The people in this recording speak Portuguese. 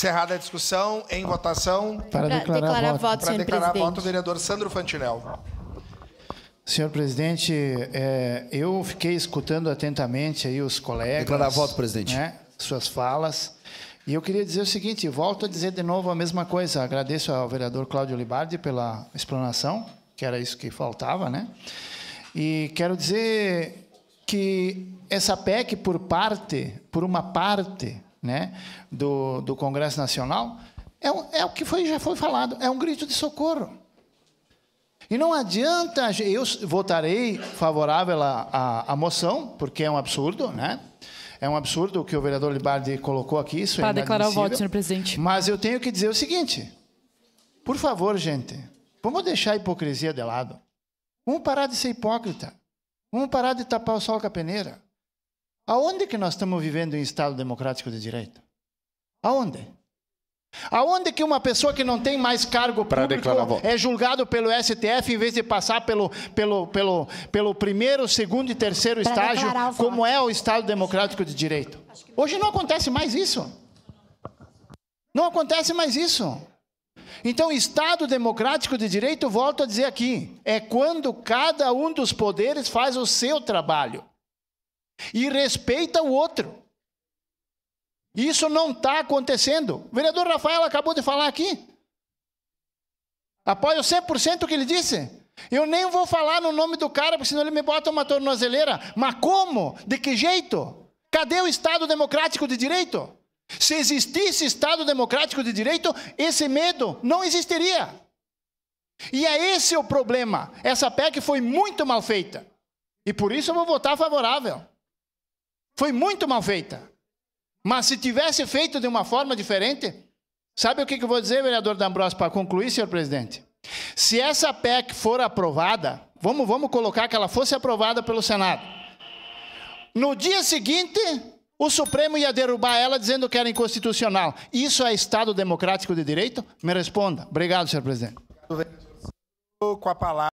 Encerrada a discussão, em votação. Para declarar voto, Para declarar voto, o vereador Sandro Fantinel. Senhor presidente, eu fiquei escutando atentamente aí os colegas. Declarar voto, presidente. Né, suas falas. E eu queria dizer o seguinte, volto a dizer de novo a mesma coisa. Agradeço ao vereador Cláudio Libardi pela explanação, que era isso que faltava, né? E quero dizer que essa PEC, por uma parte, né, do Congresso Nacional, é o que já foi falado, é um grito de socorro. E não adianta, eu votarei favorável à moção, porque é um absurdo, né? É um absurdo o que o vereador Libardi colocou aqui, isso é inadmissível. Para declarar o voto, senhor presidente. Mas eu tenho que dizer o seguinte, por favor, gente, vamos deixar a hipocrisia de lado. Vamos parar de ser hipócrita. Vamos parar de tapar o sol com a peneira. Aonde que nós estamos vivendo em Estado democrático de direito? Aonde? Aonde que uma pessoa que não tem mais cargo público é julgado pelo STF em vez de passar pelo primeiro, segundo e terceiro estágio, como é o Estado democrático de direito? Hoje não acontece mais isso. Não acontece mais isso. Então, Estado democrático de direito, volto a dizer aqui, é quando cada um dos poderes faz o seu trabalho e respeita o outro. Isso não está acontecendo. O vereador Rafael acabou de falar aqui. Apoio 100% o que ele disse. Eu nem vou falar no nome do cara, porque senão ele me bota uma tornozeleira. Mas como? De que jeito? Cadê o Estado democrático de direito? Se existisse Estado democrático de direito, esse medo não existiria. E é esse o problema. Essa PEC foi muito mal feita. E por isso eu vou votar favorável. Foi muito mal feita. Mas se tivesse feito de uma forma diferente, sabe o que eu vou dizer, vereador D'Ambrosio, para concluir, senhor presidente? Se essa PEC for aprovada, vamos colocar que ela fosse aprovada pelo Senado. No dia seguinte, o Supremo ia derrubar ela dizendo que era inconstitucional. Isso é Estado democrático de direito? Me responda. Obrigado, senhor presidente. Com a palavra.